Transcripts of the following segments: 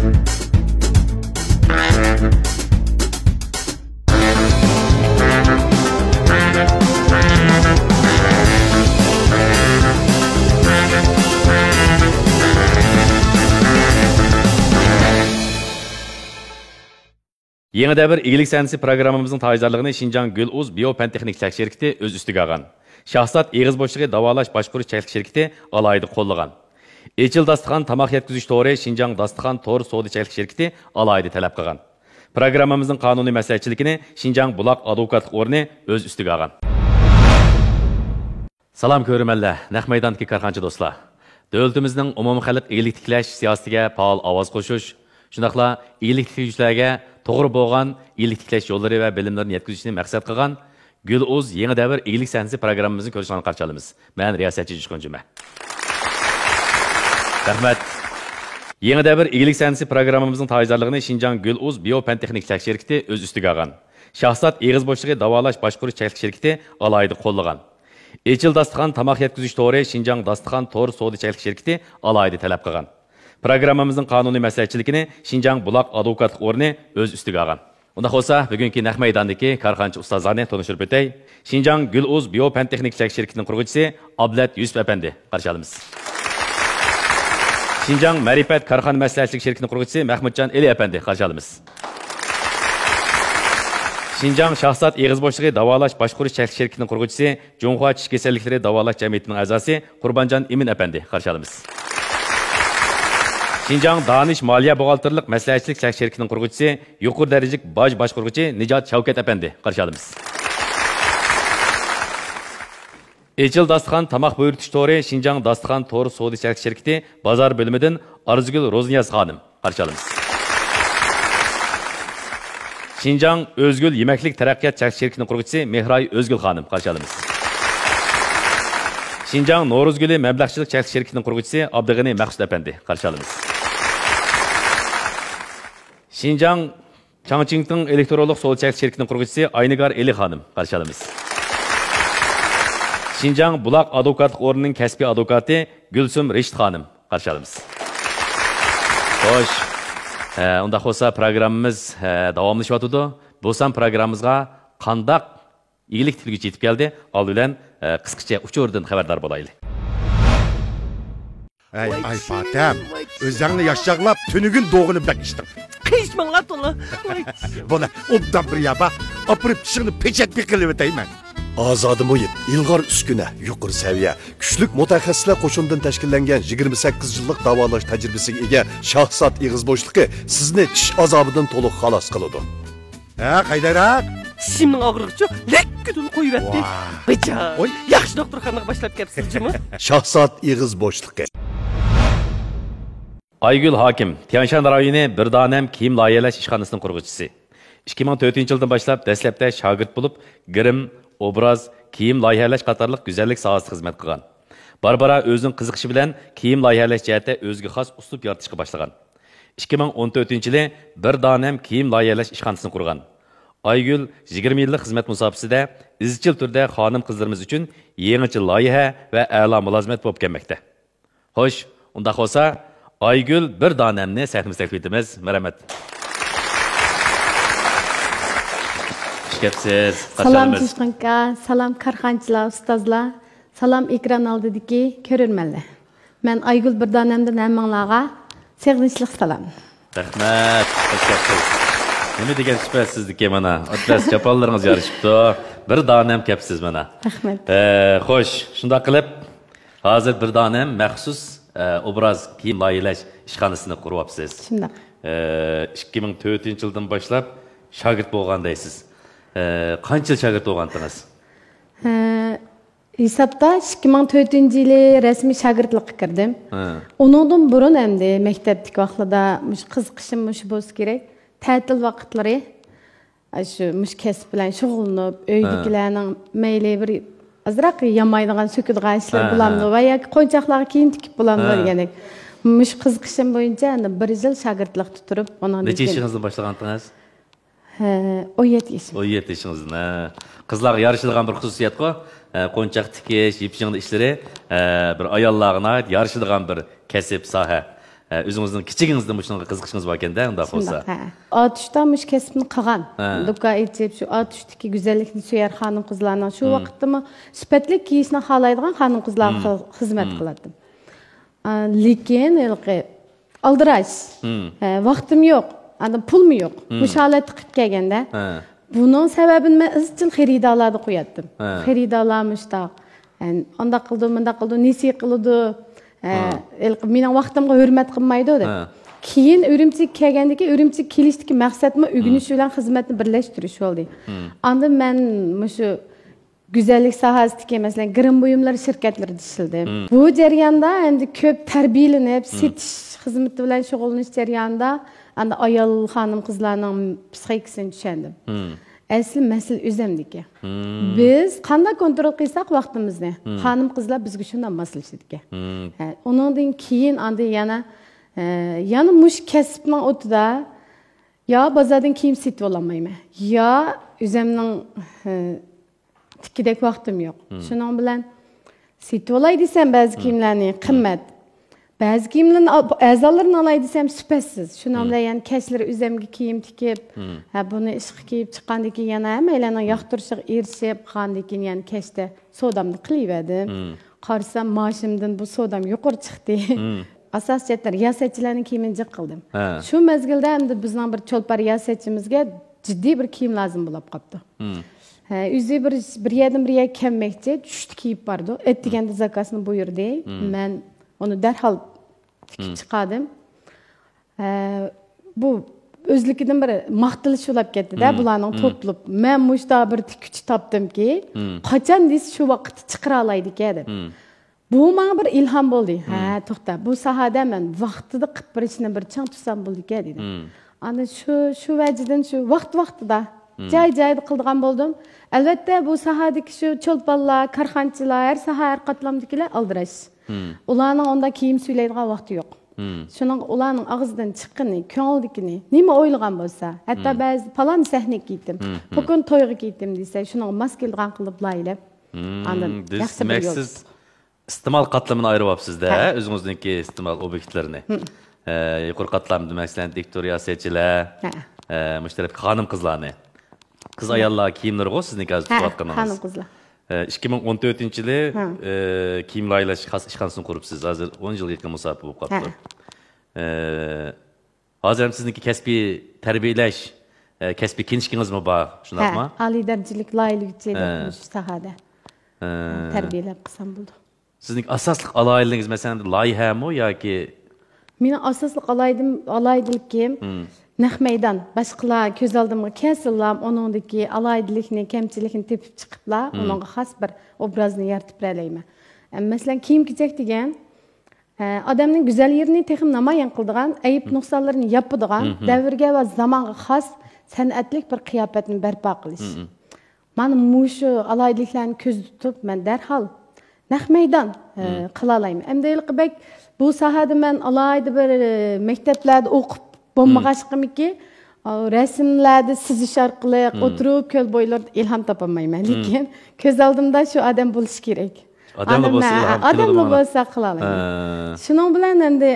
Yeni devir iyilik sanatı programımızın tayyorlarlığını Şinjan Güluz Biopentexnik Çek şirketi öz üstüge algan. Şahsat eğiz boşluğu davalaş başkuruş çek şirketi alaydı qollagan. Eçil Dastıxan tamaq yetkizüş to'g'ri Şinjan Dastıxan to'r savdo çek şirketi alaydı talab qilgan. Programımızın kanuni masalachiligini Şinjan Bulaq advokatlıq o'rni öz üstüge algan. Salam ko'rmanlar, naq maydondagi karxanchi do'stlar. Davlatimizning umumxalq iyilik tiklash siyosatiga faol ovoz qo'shish, shundaqla iyilik tiklovchilarga to'g'ri bo'lgan iyilik tiklash yo'llari va bilimlarni yetkazishni maqsad qilgan Güluz Yeni Devir iyilik sanatı programımızın ko'rishini qarshi olamiz. Men riyosatchi Jushqun Juma. Rahmat. Yeni Devir iyilik sanatı programımızın tayyorlarlığını Şinjan Güluz Biopentexnik Çek şirketi öz üstüge algan. Şahsat eğiz boşluğu davalaş başkuruş çek şirketi alaydı qollagan. Eçil Dastıxan tamaq yetkizüş to'g'ri Şinjan Dastıxan to'r savdo çek şirketi alaydı talab qilgan. Programımızın kanuni masalachiligini Şinjan Bulaq advokatlıq o'rni öz üstüge algan. Unda olsa bugünkü naq maydondagi karxanchi ustozlarni tanishtirib o'tay. Şinjan Güluz Biopentexnik Çek şirketining qurg'uvchisi Abdulat Yusuf efendi qarshi olamiz. Şinjan Marifat karxana maslahatchilik şirketining qurg'uvchisi Mahmudjon Eli efendi qarshi olamiz. Şinjan Şahsat eğiz boşluğu davalash başkuruş çek şirketining qurg'uvchisi Jonghua tish kasalliklari davalash jamiyatining a'zosi Qurbanjon Imin efendi qarshi olamiz. Şinjan Danish Maliye Buğaltırlık Məsləhətçilik Çək şirketinin qurğucusu, yuqur dərəcəlik baj başqurğucu Nicat Şavkat efendi qarşı alımız. Eçil Dastıxan tamaq buyurtuş to'g'ri Şinjan Dastıxan to'r savdo Çək şirketi bazar bölümüdün Arzugül Rozniyaz xanım qarşı alımız. Şinjan Özgül Yeməklik Tərəqqiyat Çək şirketinin qurğucusu Mehray Özgül xanım qarşı alımız. Şinjan Noruzgülü Məbləğçilik Çək şirketinin qurğucusu Abdığını Məqsud efendi qarşı alımız. Şinjan Changqington elektronluq savdo Çək şirketining qurg'uvchisi Aynigar Eli xanım qarshi olamiz. Şinjan Bulaq advokatlıq o'rnining kasbiy advokati Gulsum Reshid xanım qarshi olamiz. Xo'sh, unda bo'lsa programmamiz davomlashyapti. Bo'lsam programmamizga qandaq iyilik tilguchi yetib keldi? Old bilan qisqacha uchurdan xabardor bo'laylik. Ay Fatem, özlerini yaşaklap tünügün doğunu bekiştim. Kıyışmanlar dolu. Bana obdan bir yapa, apırıp çıkını peçet bir kılıp eteyim ben. Azadi Muhit, ilg'or uskuna, yuqori saviya, kuchlik mutaxassislar qo'shinidan tashkillangan 28 yillik davolash tajribasiga ega Shahsat eg'iz bo'shliqi sizni tish azobidan to'liq xalos qiladi. Qaydarak? Tishimning og'riqchi, lekkidun qo'yib etdi. Bicha. Yaxshi doktorxonaga boshlab kelibsizmi? Shahsat eg'iz bo'shliqi. Aygül Hakim, Tianshan rayoni bir danem kiyim layihalash ishxonasining qurg'uvchisi. 2004-yildan boshlab dastlabda shogird bo'lib, grim, obraz, kiyim layihalash qatorliq go'zallik sohasida xizmat qilgan. Barbara o'zining qiziqishi bilan kiyim layihalash jihatda o'ziga xos uslub yaratishga boshlagan. 2014-yili bir danem kiyim layihalash ishxonasini qurgan. Aygül 20 yillik xizmat musobaqasida izchil turda xonim qizlarimiz uchun yangi loyiha va a'lo mulozimat bo'lib kelmoqda. Xo'sh, unda bo'lsa Aygül bir danemni sahnimizga taklif etamiz. Marhamat. Salam Jushqunka, salam karxanchilar, ustozlar, salam ekran oldidagi ko'rurmanlar. Men Aygül bir danemdan hammanglarga sevg'inchlik salam. Rahmat. Nima degan sifatsizlikka mana atlas chaponlaringiz yarashibdi. Bir danem kepsiz mana. Rahmat. Xo'sh, shunday qilib hozir bir danem maxsus obraz kiyim layihalash ishxonasini quryapsiz. Shunday. 2004-yildan boshlab shogird bo'lgandaysiz. Qancha yil shogird bo'lgandingiz? Hisobda 2004-yili rasmiy shogirdlikka kirdim. Uningdan burun endi maktabdagi vaqtlarda qiziqishim shu bo'lsa kerak. Ta'til vaqtlari shu kasb bilan shug'ullanib, uydagilarning mayli bir azroq yamaydigan, so'kadigan ishlar bo'lamdi va yoki qo'nchoqlarga kiyim tikib bo'lamdi degandek. Mush qiziqishim bo'yicha 1 yil shogirdlik tutirib, ondan necha yashingizdan boshlagandingiz? 17 yaşım. 17 yaşınızda. Kızlar yarışılgan bir xususiyat ko. Qo'nchoq tikish, yipishingli ishlari bir ayollarga yarışılgan bir kasb soha. Özünüzün kiçigingizde muşunga qiziqishingiz bor ekanda, unda bo'lsa. Atışda mush kasbni qilgan. Duka aytib, shu atışdagi go'zallikni suyar xonim qizlarning shu vaqtda sifatli kiyishni xohlaydigan xonim qizlarga xizmat qilardim. Lekin aldirash. Vaqtim yo'q, pulm yo'q. Mush holatda qilib kelganda, buning sababini men izchil xaridorlarga qo'yatdim. Xaridorlarmishda, unda qildi, bunda qildi, nesi qildi. Mening vaqtimga hurmat qilmaydi deb. Keyin Urumchiga kelgandan keyin Urumchiga kelishdagi maqsadmi o'rganish bilan xizmatni birlashtirish bo'ldi. Anda men shu go'zallik sohasidagi masalan grim buyumlar shirkatlarida ishladim. Bu jarayonda endi ko'p tarbiyalanib, setish xizmati bilan shug'ullanish jarayonida anda ayol xonim qizlarning psixikasini tushundim. Asli masala o'zimniki. Biz qanday kontrol qilsak vaqtimizni, xonim qizlar bizga shundan maslashadigan. Undan keyin anda yana mush kasbning o'tida yo bozordan kiyim setib olmayman, yo o'zimning tikidek vaqtim yo'q. Shuning bilan setib olay desam ba'zi kiyimlarni qimmat. Ba'zi kiyimlarni a'zolarini olay desam sifatsiz. Shuning bilan yana kashlar o'zimga kiyim tikib, buni ishga kiyib chiqqandan keyin yana hammalarning yoqtirishiga erishib qolgandan keyin yana kashda sodamni qilaverdim. Qarsam maoshimdan bu sodam yuqori chiqdi. Asosiyatda riyosatchilarning kiyimini jiq qildim. Shu mezgilda endi bizning bir cho'lpar riyosatchimizga jiddiy bir kiyim lozim bo'lib qopti. O'zi bir yerdan bir yerga kelmoqchi, tushdi kiyib bordi. Etdiganda zakasini buyurdi. Men onu derhal tikib chiqardim. Bu o'zligidan bir maqtilish bo'lib ketdi-da, bularning to'plab. Men mushta bir tikuvchi topdimki, qachon deysiz shu vaqtda chiqara olaydi-ku deb. Bu menga bir ilhom bo'ldi. To'xta, bu sohada men vaqtida qilib berishni bir chang tutsam bo'ldi-ku dedim. Ana shu vajidan shu vaqt-vaqtida joy-joyda qildigan bo'ldim. Albatta bu sohadagi shu cho'lponlar, karxonchilar, har sahar qatlamdagilar aldirash. Ularning onda kiyim suylaydigan vaqti yo'q. Shuning ularning og'zidan chiqqani, ko'ngildikini, nima o'ylagan bo'lsa, hatto ba'zi falon sahnaga ketdim, bugun to'yga ketdim desa, shuning mos kelgan qilib laylab, andan yaxshi bir yo'l. Siz istimal qatlamini ayırib olibsiz-da, o'zingizniki istimal obyektlarini. Yuqori qatlam demaksan, diktoriyasetchilar, mushtarak xonim qizlarni. Qiz ayollar kiyimlari-ku sizniki hozir tutayotganingiz. Xonim qizlar. 2014-yili kiyim laylash ishxonasini quribsiz. Hozir 10 yil yaqin musofa bo'lib qoldi. Hozir sizniki kasbiy tarbiyalash, kasbiy kinishkingizmi bor, shundaqmi? Oliy darajalik laylikchilik shu sohada tarbiyalab qilsam bo'ldi. Sizning asosli aloyiligingiz masalan loyihami yoki mening asosli aloyidilikim naq maydon. Boshqalar ko'z oldimga kelsalar, uningdagi aloyidilikni, kamchilikni tepib chiqiblar, uningga xos bir obrazni yaratib berayman. Masalan, kiyim-kechak degan odamning go'zal yerini texim namoyon qiladigan, ayib nuqsonlarini yopadigan, davrga va zamonga xos san'atlik bir qiyofatni barpo qilish. Mana mushu aloyidiliklarni ko'zda tutib, men darhol naq maydon qila olaman. Endi ilqibek bu sohada men alohida bir maktablarda o'qib bo'lmag'ashqimki, rasmlarda sizish orqali o'tirib ko'l bo'ylarida ilhom topolmayman. Lekin ko'z oldimda shu odam bo'lish kerak. Odamlar bo'lsa qila olaman. Shuning bilan endi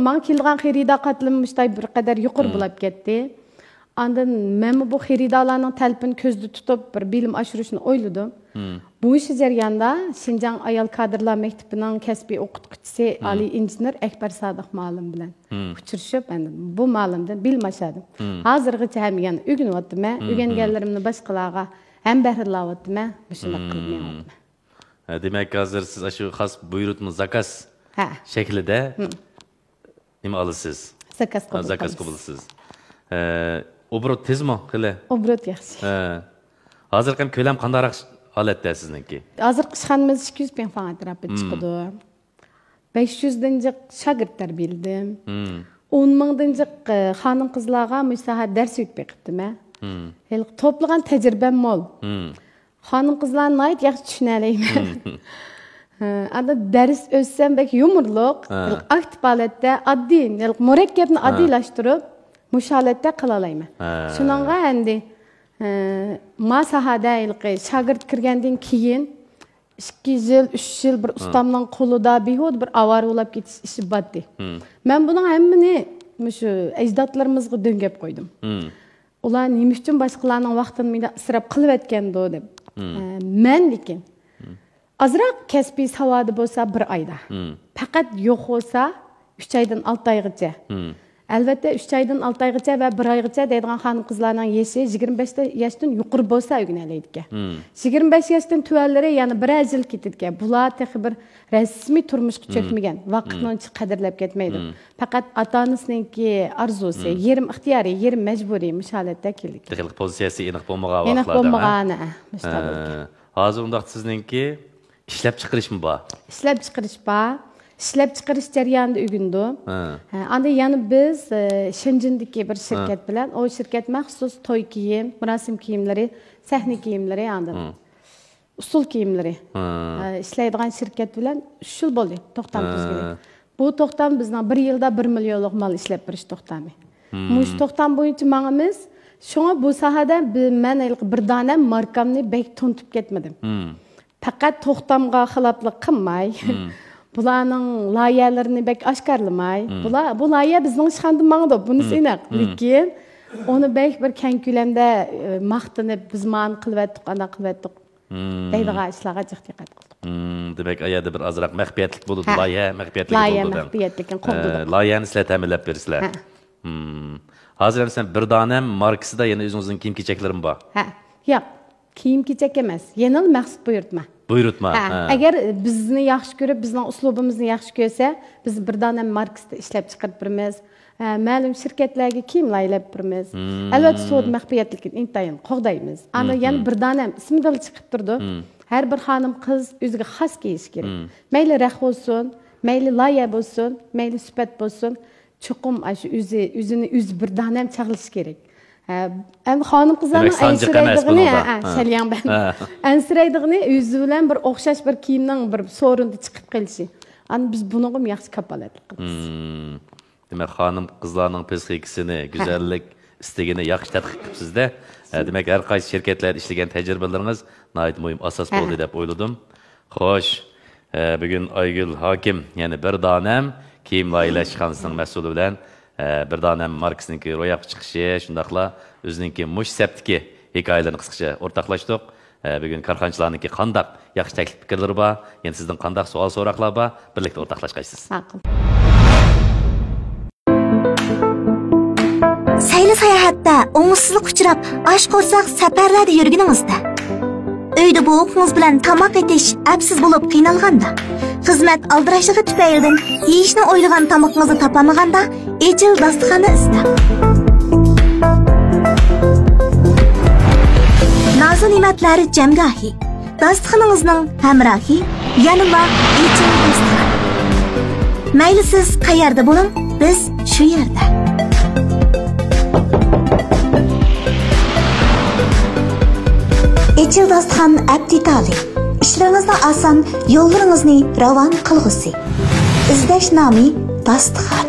men kelgan xaridor qatlamishday bir qadar yuqori bo'lib ketdi. Ondan men bu xaridorlarning talabini ko'zda tutib bir bilim oshirishni o'yladim. Bu ish jarayonida Xinjiang ayol kadrlar maktabining kasbiy o'qituvchisi oliy injener Akbar Sodiq ma'lum bilan uchrashib, endi bu ma'lumdan bilim oshadim. Hozirgacha ham yana o'rganyaptim, o'rganganlarimni boshqalarga ham bahrilayaptim, shunday qilib yapman. Demak, hozir siz shu xos buyurtma zakaz shaklida nima olasiz? Zakaz qilasiz. Obrot tezmi qila? Obrot yaxshi. Hozir ham ko'lam qandaroq holatda sizniki? Hozir ishxonamiz 200 ming franc atrofida chiqdi. 500 dan shogird tarbiyaladim. 10 mingdan xonim qizlarga musaha dars o'tib qiptim. To'plagan tajribam mol. Xonim qizlarni ayt yaxshi tushunalayman. Ada dars o'tsam bek yumurliq, aktiv holatda oddiy, murakkabni oddiylashtirib musholatda qila olaman. Shuningga endi ma sahada shogird kirgandan keyin 2 yil, 3 yil bir ustamning qo'lida behud bir avara bo'lib ketish ishi batdi. Men buning hammani shu ajdodlarimizga döngep qo'ydim. Ular nima uchun boshqalarning vaqtini menda isrof qilib o'tgandi deb. Men lekin azroq kasbiy savodi bo'lsa 1 oyda. Faqat yo'q bo'lsa 3 oydan 6 oygacha. Albatta 3 oydan 6 oygacha va 1 oygacha deydigan xonim qizlarning yashi 25 yoshdan yuqori bo'lsa o'rganiladi ekan. 25 yoshdan tuvanlari yana 1 yil ketadi ekan. Bular texi bir rasmiy turmushga cho'kmagan, vaqtni uncha qadrlab ketmaydi. Faqat ota-onasininki arzusi, yerim ixtiyoriy, yerim majburiy musholatda keldik. Texnik pozitsiyasi aniq bo'lmagan vaqtlarda. Aniq bo'lmagan, Hozir unda sizningki ishlab chiqarishmi bor? Ishlab chiqarish bor. İşlep çıkarış jarayonida o'rgandim. Anda yana biz Shenzhendagi bir shirkat bilan, o shirkat maxsus to'y kiyim, marosim kiyimlari, sahna kiyimlari, anda usul kiyimlari ishlaydigan shirkat bilan 3 yil bo'ldi to'xtam tuzildi. Bu to'xtam bizning 1 yilda 1 millionlik mal ishlab berish to'xtami. Mush to'xtam bo'yicha mangimiz, shunga bu sohada men bir dona markamni bek to'ntib ketmadim. Faqat to'xtamga xiloflik qilmay, bularning loyihalarini bek oshkorlamay, bu loyiha bizning ishxondan mangdi, bunisi aniq. Lekin uni bek bir keng ko'lamda maqtanib, biz man qilyaptik, ana qilyaptik. Deydigan ishlarga diqqat qildik. Demak, ayada bir azroq maxfiyatlik bo'ldi, loyiha maxfiyatlik bo'ldi. Loyiha maxfiyatlikni qo'ydik. Loyihani sizlar ta'minlab bersizlar. Hozir ham sen bir dona markasida yana o'zingizning kiyim-kechaklarimi bor? Yo'q, kiyim-kechak emas, yana maqsad buyurtma. Buyurtma. Agar bizni yaxshi ko'rib, bizning uslubimizni yaxshi ko'rsa, biz bir dona markasida ishlab chiqarib birimiz. Ma'lum shirkatlarga kiyim laylab birimiz. Albatta, sud maxfiyatlikni intayin qo'g'daymiz. Ana yana bir dona ismida chiqib turdi. Har bir xonim qiz o'ziga xos kiyish kerak. Mayli raq bo'lsin, mayli loyiha bo'lsin, mayli sifat bo'lsin, chuqum shu o'zini bir dona ham chaqilish kerak. Hem xonim qizlarning ansiraydigini, shalyan ben. Ansiraydigini o'zi bilan bir o'xshash bir kiyimning bir so'rinda chiqib qolishi. Ana biz buni ham yaxshi kapolatlik qilamiz. Demak, xonim qizlarning psixikasini, go'zallik istigini yaxshi tadqiq qilibsizda. Demak, har qaysi shirkatlar ishlagan tajribalaringiz nihoyat muhim asos bo'ldi deb o'yladim. Xo'sh, bugun Aygul hokim, ya'ni bir donam kiyim loyihalash ishxonasining mas'uli bilan bir dona markasninki ro'yobga chiqishi, shundaqla o'zininki mush saptiki hikoyalarini qisqacha o'rtoqlashdik. Bugun korxonchilarniki qandaq yaxshi taklif fikrlari bor, yana sizdan qandaq savol so'roqlar bor, birlikda o'rtoqlashqaysiz. Sayli sayohatda o'ngsizlik uchrab, osh qo'rsoq safarlarda yurganingizda, uyda bo'g'ingiz bilan tamoq etish absiz bo'lib qiynalganda, xizmat aldirashligi tufaylidan yeyishni o'ylagan tamoqingizni topamaganda, echil dasturxonni istab. Nozik ne'matlar jamgohi, dasturxoningizning hamrohi, yanada echil dasturxon. Mayli siz qayerda bo'ling, biz shu yerda. Echil dasturxon abditali. İşlerinizde asan, yollarınızı ravan kılgısı. İzdeş nami dasturxon.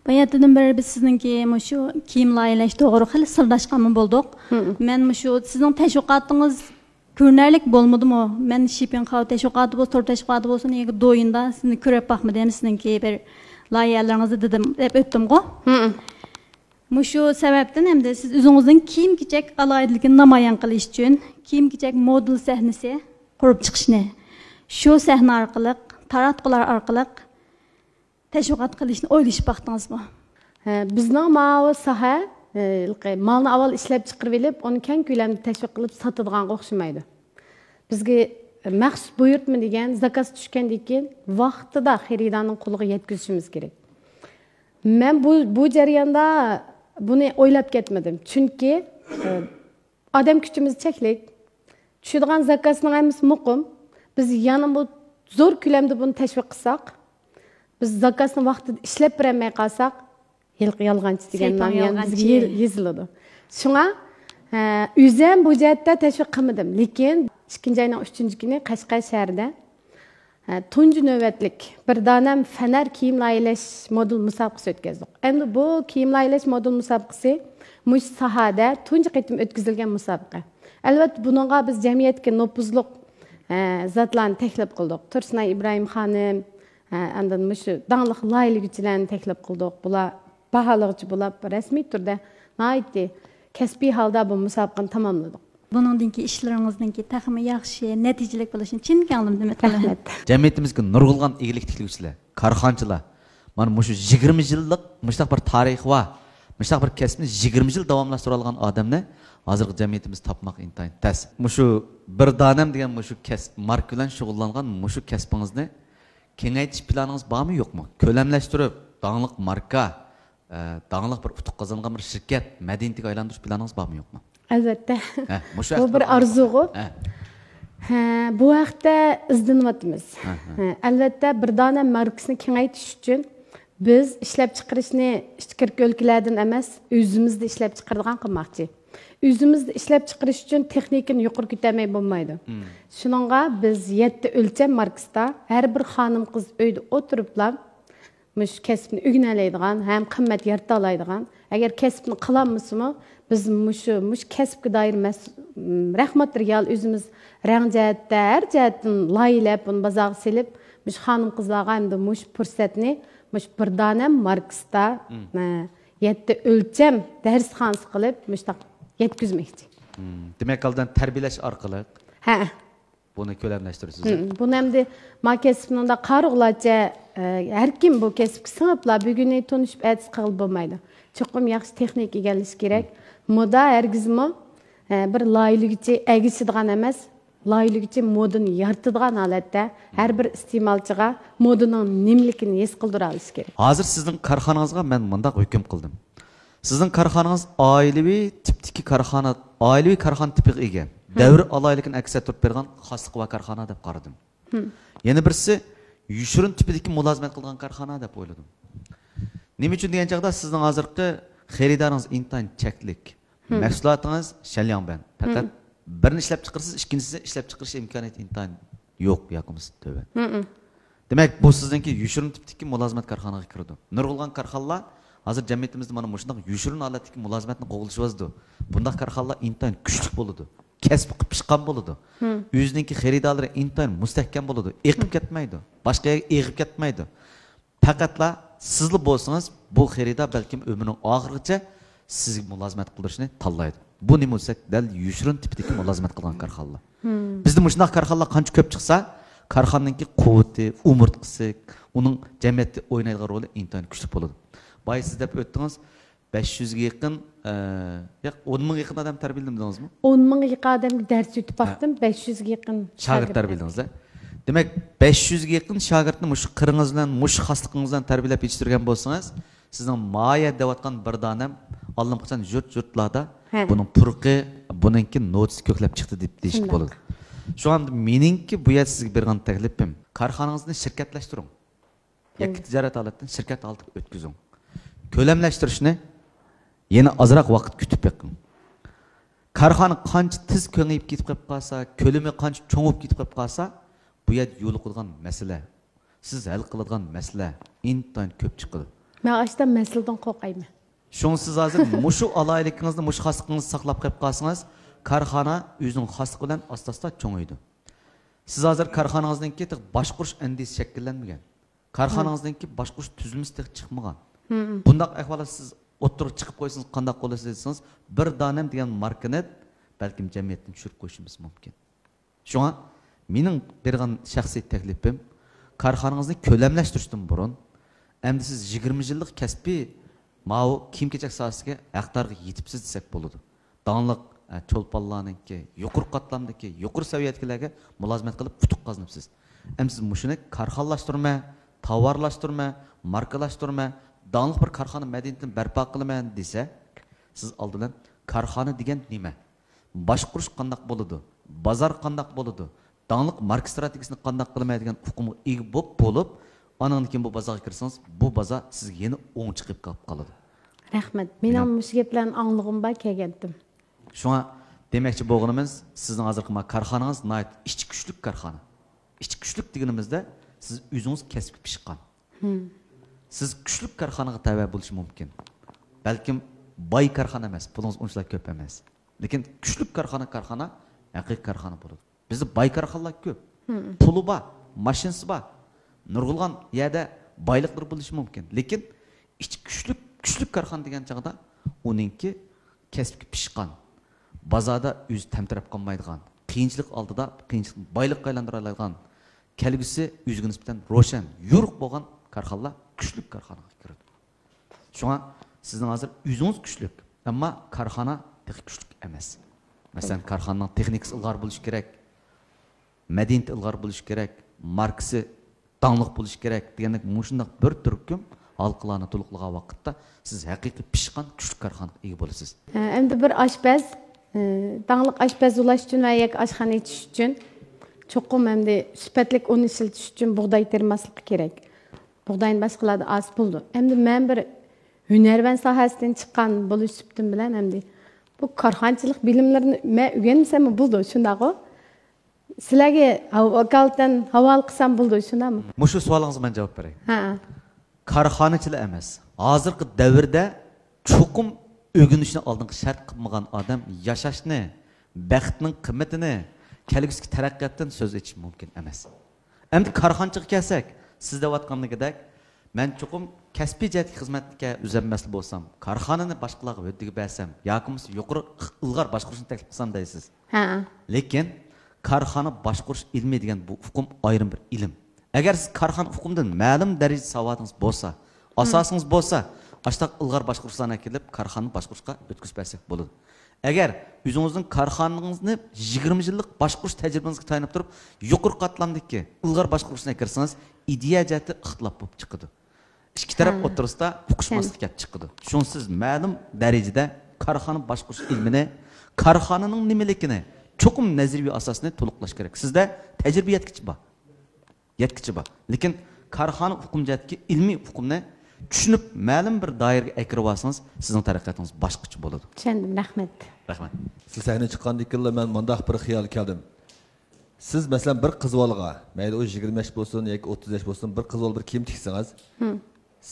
Bayatdan beri biz sizinki şu kiyim loyihalash to'g'ri xil sirlashganmi bo'ldik. Men şu sizning tashviqotingiz ko'rinarlik bo'lmadimi? Men shipping xav tashviqoti bo'lsa, tur tashviqoti bo'lsin, yoki do'yinda sizni ko'rib baxmadim, sizningki bir loyihalaringizni dedim deb o'tdim-ku. Şu sebepten hem de siz o'zingizning kiyim-kechak alaydiligini namoyon qilish uchun kiyim-kechak model sahnasi qurib chiqishni, shu sahna orqali, taratqular orqali tashviqot qilishni o'ylashib baxtingizmi? Bizning ma'vo soha malni avval ishlab chiqarib olib, uni keng ko'lamda tashviq qilib sotadigan o'xshamaydi. Bizga maxsus buyurtma degan zakaz tushgandan keyin vaqtida xaridorning qo'liga yetkazishimiz kerak. Men bu jarayonda buni o'ylab ketmadim. Chunki odam kuchimiz cheklik. Tushadigan zakazning hammasi muqim. Biz yana bu zo'r ko'lamda buni tashviq qilsak, biz zakazni vaqtida ishlab bermay qolsak, yolg'onchi degan nom bizga yeziladi. Shunga o'zim bu jihatda tashviq qilmadim. Lekin 2-oyning 3-kuni Qashqar shahrida tunji navbatlik bir donam fanar kiyim loyihalash model musobaqasi o'tkazdik. Endi bu kiyim loyihalash model musobaqasi mush sohada tunji qitim o'tkazilgan musobaqa. Albatta bununla biz cemiyetke nopuzluq zatlarını teklif kıldık. Tursunay İbrahim Hanım, andan müşü dağlık layılıgıçılarını teklif kıldık. Bula bahalıgıcı bula resmi türde naiti kesbi halda bu müsabaqani tamamladık. Buningki ishlaringizningki taxmi yaxshi, natijalik bo'lishini chin ko'nglimdan umid qilaman. Cemiyetimizga nurg'ulgan egilik tiklovchilar, korxonchilar, mana mushu 20 yillik mushtaq bir tarix va mushtaq bir kasbni 20 yil davomlashtira olgan odamni hozirgi jamiyatimiz topmoq intayin tas. Mushu bir donam degan mushu kasb mark bilan shug'ullangan mushu kasbingizni kengaytirish planingiz bormi yo'qmi? Ko'lamlashtirib, donglik marka, donglik bir utuq qozongan bir shirkat madaniyatiga aylantirish planingiz bormi yo'qmi? Albatta. Bu bir arzuğu. Bu vaqtda izlanayapmiz. Albatta bir dona markasini kengaytirish uchun biz ishlab chiqarishni ichki o'lkalardan emas, o'zimizda ishlab chiqaradigan qilmoqchi. O'zimizda ishlab chiqarish uchun texnikani yuqori ko'tarmay bo'lmaydi. Shuningga biz 7 o'lcham markasida har bir xonim qiz uyda o'tiriblar mush kasbni o'rganadigan, ham qimmat yarata oladigan. Agar kasbni qilamizmi, biz mush kasbga doir rahmat real o'zimiz rang jihatda, har jihatdan loyilab, uni bozorga selib, mush xonim qizlarga endi mush fursatni mush bir dona markasida 7 o'lcham darsxonasi qilib, mushtaq yetkazmoqchi. Demak, aldan tarbiyalash orqali buni ko'lamlashtirasiz. Buni endi ma kasbningda qarig'larcha har kim bu kasbga singiblar bugunni tunishib aytib qilib bo'lmaydi. Cho'qim yaxshi texnik egallash kerak. Moda hargizmi bir loyihaga egishadigan emas, loyihaga modani yaratadigan holatda har bir iste'molchiga modaning nimligini his qildira olish kerak. Hozir sizning korxonangizga men mundaq hukm qildim. Sizning korxonangiz oilaviy tipdagi korxona, oilaviy korxona tipiga ega. Davr alaylikini aks ettirib bergan xoslik va korxona deb qaradim. Yana birisi yushurin tipidagi mulozimat qilgan korxona deb o'yladim. Nima uchun degan chaqda sizning hozirgi xaridoringiz intayin cheklik. Mahsulotingiz shalyonban. Faqat birini ishlab chiqarsiz, ikkinchisini ishlab chiqarish imkoniyati intayin yo'q, yoqimiz to'ban. Demak, bu sizningki yushurin tipdagi mulozimat korxonaga kirdi. Nurg'ulgan korxonalar hozir jamiyatimizda mana shunday yushurin holatdagi mulozimatni qo'g'ilishibdi. Bundaq korxonalar intayin kuchli bo'ladi. Kasb qilib pishqan bo'ladi. O'zininki xaridorlari intayin mustahkam bo'ladi. Eqib ketmaydi. Boshqa yerga eqib ketmaydi. Faqatla sizli bo'lsangiz, bu xaridor balkim umrining oxirigacha sizga mulozimat qildirishni tanlaydi. Bu nima bo'lsa, dal yushurin tipidagi mulozimat qilgan korxonalar. Bizda shunday korxonalar qancha ko'p chiqsa, korxonaningki quvvati, umurtqisi, uning jamiyatda o'ynaydigan roli intayin kuchli bo'ladi. Bay siz deb o'tdingiz, 500 ga yaqin, 10 ming yaqin odam tarbiyaladingizmi? 10 ming yaqin odamga dars o'tib baqdim, 500 ga yaqin shogird tarbiyaladingizlar. Demak, 500 ga yaqin shogirdni mush qiringiz bilan, mush xosligingiz bilan tarbiyalab yetishtirgan bo'lsangiz, sizning moya deyotgan bir donam allanqachon yurt-yurtlarda buning purqi, buningki notisi ko'klab chiqdi deb deyishib bo'ladi. Shu anda meningki bu yer sizga bergan taklifim, korxonangizni shirkatlashtiring. Yakka tijorat holatdan shirkat olib o'tkazing. Ko'lamlashtirishni yana ozroq vaqt kutib beqing. Korxona qancha tiz ko'ngayib ketib qolsa, ko'lami qancha cho'ngib ketib qolsa, bu yer yo'l qo'ygan masala. Siz hal qiladigan masala intayin ko'p chiqadi. Men ashdan masaladan qo'rqayman. Shunga siz hozir mushu alayligingizni, mush xosligingizni saqlab qo'yib qolsangiz, korxona o'zining xosligi bilan asta-asta cho'ngaydi. Siz hozir korxonangizningki boshqurish andisi shakllanmagan. Korxonangizningki boshqurish tuzilmasi chiqmagan. Bundaq ahvolda siz o'tirib chiqib qo'ysangiz, qanday bo'lasiz desangiz, bir donam degan markani balkim jamiyatdan tushirib qo'yishimiz mumkin. Shunga mening bergan shaxsiy taklifim, korxonangizni ko'lamlashtirishdan burun, endi siz 20 yillik kasbiy mau kiyim-kechak sohasiga haqdorga yetibsiz desak bo'ladi. Donliq cho'lponlarningki, yuqori qatlamdagi, yuqori saviyadagilarga mulozimat qilib futuq qazanibsiz. Endi siz mushuni korxonalashtirma, tovarlashtirma, markalashtirma, donliq bir korxona madaniyatini barpo qilaman desa, siz oldidan korxona degan nima? Boshqurish qanday bo'ladi? Bozor qanday bo'ladi? Donliq marka strategiyasini qanday qilaman degan uqumga ega bo'lib, andan keyin bu bozorga kirsangiz, bu bozor sizga yana o'ng chiqib qoladi. Rahmat. Men ham shu gaplarni anglig'im bor kelgandim. Shunga demoqchi bo'lganimiz, sizning hozirgi korxonangiz nihoyat ichki kuchlik korxona. Ichki kuchlik deganimizda siz o'zingiz kasbga pishqan. Siz kuchli korxonaga tava bo'lish mumkin. Balkim boy korxona emas, pulingiz unchalik ko'p emas. Lekin kuchli karxana haqiqiy karxana bo'ladi. Bizda boy karxanalar ko'p. Puli bor, mashinasi bor. Nurg'ulg'an yerda boyliqlar bo'lishi mumkin. Lekin ichi kuchli karxana degan chaqda uninki kasbga pishqan, bozorda o'zi tamtirab qolmaydigan, qiyinchilik oldida qiyinchilik boyliqqa aylantira oladigan, kelgusi o'ziga nisbatan ro'shan, yo'riq bo'lgan karxanalar kuchli karxanaga kiradi. Shunga sizning hozir o'zingiz kuchli, ammo karxana kuchli emas. Masalan, karxananing texnikasi ilg'or bo'lishi kerak, madaniyati ilg'or bo'lishi kerak, markasi dangliq bo'lishi kerak degandek mushundaq bir turkum halqalarni to'liqlagan vaqtda siz haqiqiy pishqan kuchli karxanaga ega bo'lasiz. Endi bir oshpaz, dangliq oshpaz bo'lish uchun va yak oshxona ichish uchun cho'qim endi sifatlik un ishiltish uchun bug'doy termaslik kerak. Bug'doyni boshqalarda oz bo'ldi. Endi men bir hunarvan sohasidan chiqqan bo'lish sifatim bilan endi bu korxonchilik bilimlarini men o'rgansam bo'ldi, shundaqo. Sizlarga vakolatdan havola qilsam bo'ldi, shundaqmi? Mushu savolingizga men javob beray. Ha. Karxanachilar emas. Hozirgi davrda cho'qim o'rganishni oldingi shart qilmagan odam yashashni, baxtning qimmatini, kelgusi taraqqiyotdan so'z etish mumkin emas. Endi karxonchiga kelsak, siz deyotgandagidek, men cho'qim kasbiy jihatga xizmatga uzanmasli bo'lsam, karxonani boshqalarga o'tdiga bersam, yoki yuqori ilg'or boshqarishni taklif qilsam deysiz. Ha. Lekin karxona boshqarish ilmi degan bu hukm ayrim bir ilm. Agar siz karxona hukmidan ma'lum darajada savodingiz bo'lsa, asosingiz bo'lsa, ashtaq ilg'or boshqarishlarga kelib karxonani boshqarishga o'tkazib bersak bo'ladi. Agar o'zingizning karxonangizni 20 yillik boshqarish tajribangizga tayanib turib, yuqori qatlamdagi ilg'or boshqarishga kirsangiz, ideya jihati ixtilof bo'lib chiqadi. Ikki taraf o'rtasida uqishmaslik kelib chiqadi. Shunsiz ma'lum darajada karxona boshqarish ilmini, karxonaning nimaligini, cho'qim nazariy asosini to'liqlash kerak. Sizda tajriba yetkichi bor. Lekin karxona hukmjatki ilmiy hukmni tushunib, ma'lum bir doiraga kirib olsangiz, sizning taraqqiyotingiz boshqacha bo'ladi. Tushundim, rahmat. Rahmat. Siz sahnaga chiqqandikilla men mundaq bir xiyol keldim. Siz masalan bir qizvolga, mayli o 20 yosh bo'lsin yoki 30 yosh bo'lsin, bir qizvol bir kiyim tiksangiz,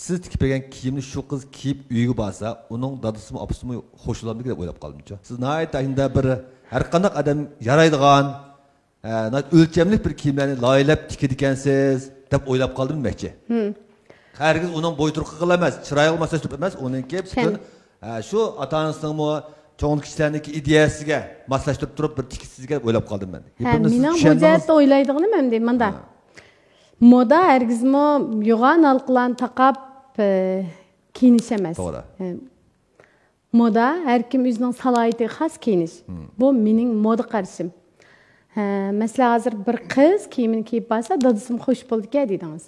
siz tikib bergan kiyimni shu qiz kiyib uyga borsa, uning dadasimi, opasimi xo'shilamdi deb o'ylab qoldim-chi. Siz naytayinda bir har qanday odam yaraydigan, o'lchamli bir kiyimlarni loyilab tikidi ekansiz deb o'ylab qoldim demakchi. Hargiz uning bo'yturqi emas, chiroyi olmasa emas, uningki butun shu ota-onasining cho'ng kishilarniki ideyasiga moslashtirib turib bir tikisizga o'ylab qoldim men. Mening bu jihatda o'ylaydiganim ham deyman da. Moda hargizmi yo'g'on halqalarni taqab kiyinish emas. To'g'ri. Moda har kim o'zining salohiyatiga xos kiyinish. Bu mening moda qarashim. Masalan, hozir bir qiz kiyimini kiyib borsa, dadasim xush bo'ldi-ku deydingiz.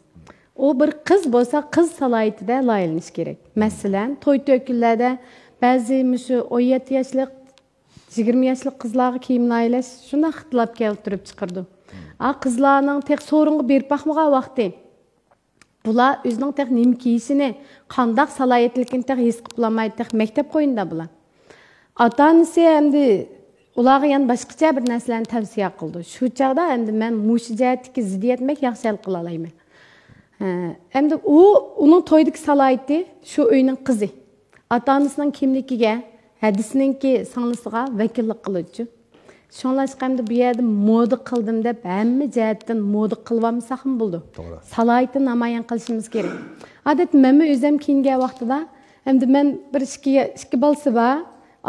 O bir qiz bo'lsa, qiz salohiyatida loyilanish kerak. Masalan, to'y to'killarda ba'zi shu 17 yoshlik, 20 yoshlik qizlarga kiyim loyilash shunday ixtilof keltirib chiqardi. Qizlarning tek so'ringa berib baxmagan vaqti. Bular o'zining tek nima kiyishini, qanday salohiyatligini tek his qilolmaydi, tek maktab qo'yinda bular. Ota-onasi endi ularga yana boshqacha bir narsalarni tavsiya qildi. Shu chaqda endi men mush jihatga ziddiyatmak yaxshi hal qila olaman. Endi uning to'ydagi salohiyati shu uyning qizi. Ota-onasining kimligiga, hadisninki singlisiga vakillik qiluvchi. Shunlashqa endi bu yerda moda qildim deb hamma jihatdan moda qilvamsak ham bo'ldi. Salohiyatni namoyon qilishimiz kerak. Odat men o'zim kiyingan vaqtida endi men bir ikki bolasi bor,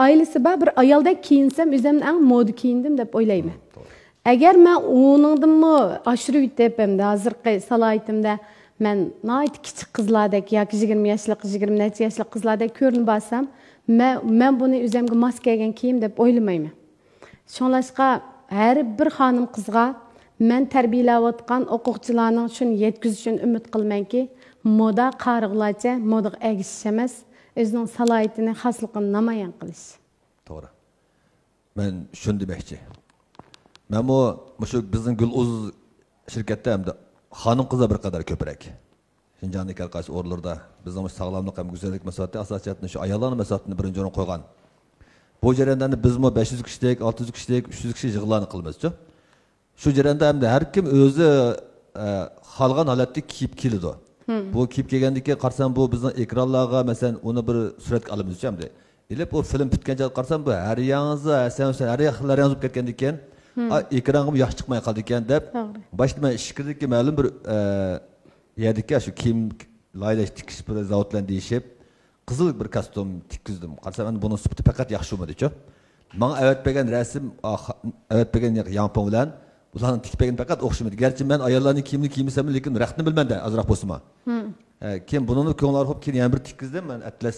ailasi bor, bir ayoldek kiyinsam o'zim eng moda kiyindim deb o'ylayman. Agar men uningdimi oshirib yetib endi hozirgi salohiyatimda men nayt kichik qizlardek yoki 20 yoshlik, 20 necha yoshlik qizlardek ko'rinib olsam, men buni o'zimga mos kelgan kiyim deb o'ylamayman. Shunlashqa har bir xonim qizga men tarbiyalayotgan o'quvchilarning shuni yetkazishini umid qilmanki, moda qarig'larcha modaga egishish emas, o'zining salohiyatini, xosligini namoyon qilish. To'g'ri. Men shuni demoqchi. Men shu bizning Guluz shirkatda hamda xonim qizlar bir qadar ko'proq. Shinjondagi qaysi o'rlarda bizning sog'lomlik ham go'zallik masalati asosiyatini shu ayollarning masalatini birinchi o'ringa qo'ygan. Bu jarayonda biz 500 kishilik, 600 kishilik, 300 kishi yig'inlarni qilamiz-ku. Shu jarayonda hamda har kim o'zi xalqan holatda kiyib keladi. Bu kiyib kelgandiki qarsam bu bizning ekranlarga masalan uni bir suratga olamiz hamda. İlip o film bitken cadı qarasam bu her yanınızı, sen her yaxınlar yanınız ketken diken, ekranı bu yaş çıkmaya kaldı diken deyip, başta ben şükürdük ki məlum bir yerdik ya şu kim layla tikiş bir zavutlan deyişip, kızıl bir kostüm tikizdim. Qarasam ben bunun süpütü fakat yaxşı olmadı çok. Bana evet begen resim, evet begen yampon bilen, ulanın tik begen fakat oxşamadı. Gerçi ben ayarlarını kimli giymesem lekin rəxtini bilmem de azraq bolsuma. Kim bunun konular hop ki yani bir tikizdim ben atlas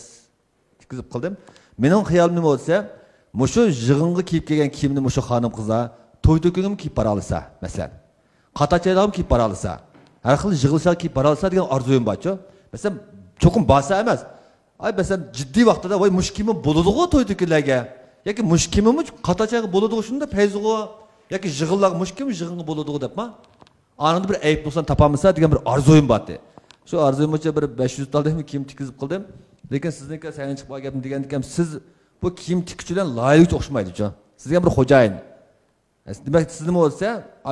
tikizip kıldım. Mening hayolim nima bo'lsa, mushu yig'inga kiyib kelgan kiyimni mushu xonim qizlar to'y to'kingim kiyib bora olsa, masalan, qatachaylarga kiyib bora olsa, har xil yig'ilishga kiyib bora olsa degan orzuyim bor-ku. Masalan, cho'qim basa emas. Ay masalan, jiddiy vaqtida voy mush kiyimi bo'ladi-ku to'y to'kinlarga. yoki mush kiyimimi qatachayga bo'ladi-ku shunda payzug'i yoki yig'inlar mush kiyim yig'inga bo'ladi-ku debma. Anında bir ayıp bo'lsa topamasa degan bir orzuyim bor. Shu orzuyim bo'yicha bir 500 taldami kiyim tikizib qildim. Lekin sizniki sen chiqib qolganim degandim, siz bu kiyim tikuvchidan loyiq o'xshamaydi-ku. Sizga bir xo'jayin. Demak, siz nima bo'lsa,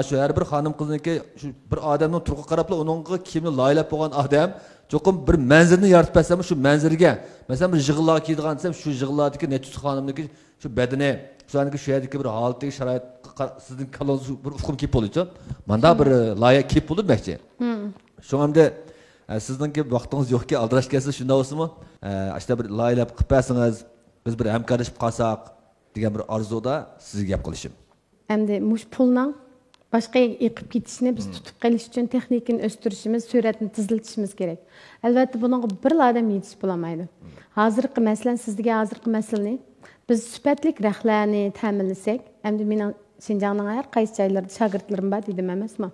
shu har bir xonim qizniki shu bir odamning turqi qarabla uningga kiyimni loyilab qo'ygan odam cho'qim bir manzilni yaratib bersam, shu manzilga, masalan, bir yig'inlar kiydigan desam, shu yig'inlardagi necha xonimniki shu badani, shularniki shu yerdagi bir holatdagi sharoit sizning kalongiz bir ufqim kiyib bo'ldi-ku. Manda bir loyiq kiyib bo'ldi demakchi. Shu hamda sizningki vaqtingiz yo'qki aldirash kelsa shunda bo'lsinmi? Ashta bir loyilab qilib bersangiz, biz bir hamkorlashib qolsak degan bir orzuda sizga gap qilishim. Endi mush pulning boshqa yiqib ketishini biz tutib qolish uchun texnikani o'stirishimiz, suratni tiziltishimiz kerak. Albatta buningga bir odam yetish bo'lamaydi. Hozirgi masalan sizga hozirgi masalani biz sifatli rahlarni ta'minlasak, endi mening Şinjanning har qaysi joylarida shogirdlarim bor dedim emasmi?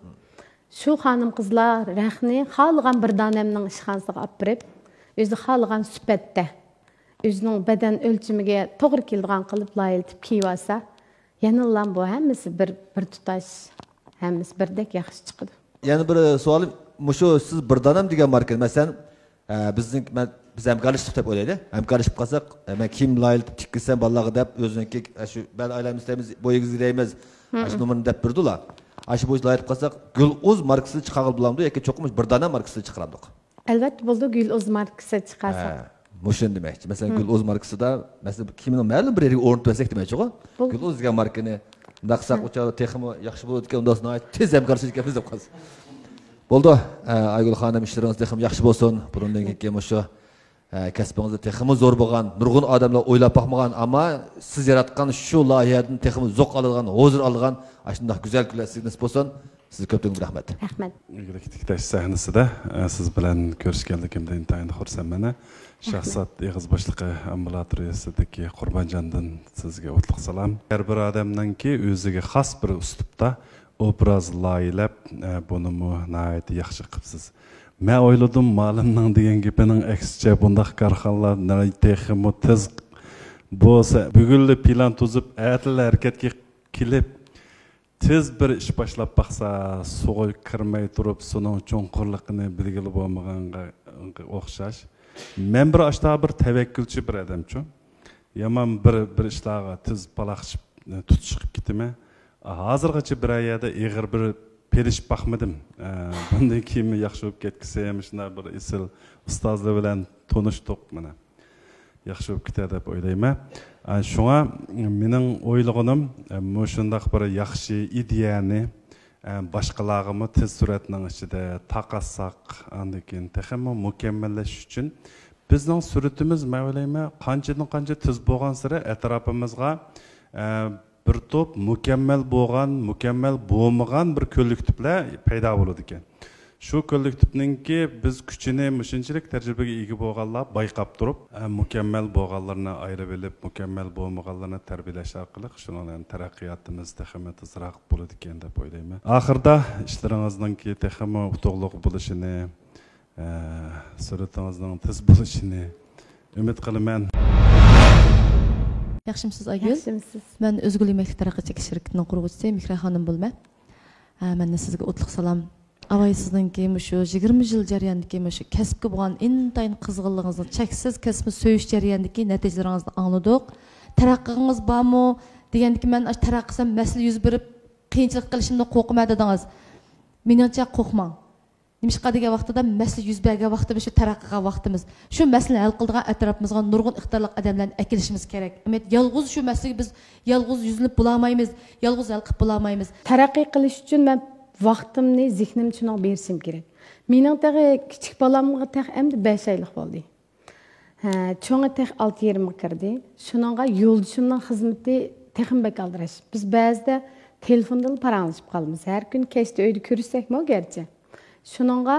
Shu xonim qizlar rahni xohlagan bir donamning ishxonasiga olib berib, o'zi xohlagan sifatda o'zining badan o'lchamiga to'g'ri keladigan qilib loyiltib kiyib olsa, yanılan bu hammasi bir tutash, hammasi birdek yaxshi chiqadi. Yani bir sualim, mushu siz bir donam degan marka, masalan, biz hamkorlashib deb o'ylaydi. Hamkorlashib qolsak, men kiyim loyiltib tikkizsam bolalarga deb o'ziniki shu ben ailamiz istaymiz, bo'yingizni deymiz, shu numarni deb berdilar. Shu bo'yicha loyiltib qolsak, Gul'uz markasini chiqarib bo'lamdi yoki cho'qim bir donam markasini chiqaramdik. Albatta bo'ldi, Gul'uz markasi chiqarsa. Mushin demakchi. Masalan, Gul'uz markasida, masalan, kiyimni ma'lum bir yerga o'rnatib bersak demakchi-ku. Gul'uz degan markani naqsaq o'chadi, texmi yaxshi bo'ladi ekan, undan so'ng tez hamkorlashib ketamiz deb qolsa. Bo'ldi. Aygul xonim, ishlaringiz texmi yaxshi bo'lsin. Bundan keyin mushu kasbingizda texmi zo'r bo'lgan, nurg'un odamlar o'ylab baxmagan, ammo siz yaratgan shu loyihadan texmi zo'q oladigan, hozir olgan, shunday go'zal kunlar bo'lsin. Sizga ko'p rahmat. Rahmat. Игілік тікташ сәхнісіде сіз білән көрішкенлігімді интайынды құрсам шахсат еғіз башлықы амбулаториясыдегі Құрбанжандың сізге отлық салам. Әр бір адамнан ки өзіге қас бір ұстыпта образ лайылап бұнымы наайты яқшы қыпсыз. Мен ойладым малымның деген кепінің әксіче бұндақ қарқанлар текімі тіз болса бүгілі план тұзып әтіл әрекетке келіп tez bir iş başlap baxsa, soğuy kirmay turib, sunun çoğunqurluqini bilgili bo'lmaganga o'xshash. Men bir aşta bir tevekkülçü bir adamçı. Yaman bir işlağa tez balaqışıp tutuşup gitime. Hazırgacha bir ayada eğir bir perişip baxmadım. Bundan kimi yaxşı olub ketkisem, şuna bir isil ustazlı bilen tonuştuq mana. Yaxşı olub ketadi deb o'ylayman. Şuna mening o'ylag'anim shundaq bir yaxshi ideyani boshqalarga tez suratning ichida taqassaq, andan keyin texmi mukammallash uchun bizning suratimiz men o'ylayman qancha tez bo'lgan sira atrofimizga bir to'p mukammal bo'lmagan bir kollektivlar paydo bo'ladi ekan. Şu kollektivninki biz küçüne müşinçilik tecrübege ega bo'lganlar bayqab turib, mükemmel bo'lganlarni ayırib elib, mükemmel bo'lmaganlarni tarbiyalash orqali shuningdek taraqqiyotimiz texmi tezroq bo'ladi ekan deb o'ylayman. Oxirida ishlaringizning texmi utuqliq bo'lishini, suratingizning tez bo'lishini umid qilaman. Yaxshimisiz Aygul? Yaxshimisiz. Men Özgül Yemaklik taraqqiyot shirkatining quruvchisi Mikra xonim bo'lman. Men sizga o'tliq salom. Avay sizningki şu 20 yıl jarayonidagi şu kasbga bo'lgan intayin qizg'inligingizni, cheksiz kasbni so'yish jarayonidagi natijalaringizni angladik. Taraqqiyingiz bormi degandiki men taraqqisam masala yuz berib qiyinchilik qilishimdan qo'rqmaydi dedingiz. Meningcha qo'rqmang. Nimishqa degan vaqtida masala yuz bergan vaqtimiz, shu taraqqiyga vaqtimiz. Shu masalani hal qiladigan atrofimizga nurg'un iqtidorli odamlarni akilishimiz kerak. Yolg'iz shu masalaga biz yolg'iz yuzinib bo'lamaymiz, yolg'iz hal qilib bo'lamaymiz. Taraqqiy qilish uchun men vaqtimni, zihnimni shunga berishim kerak. Mening tag'i kichik bolamga tag'i endi 5 oylik bo'ldi. Cho'nga tag'i 6-20 kirdi. Shuningga yo'ldishimning xizmati texim bek aldirash. Biz ba'zida telefondan paranglashib qolamiz. Har kun kechda uyda ko'rishsakmi gerçi. Shuningga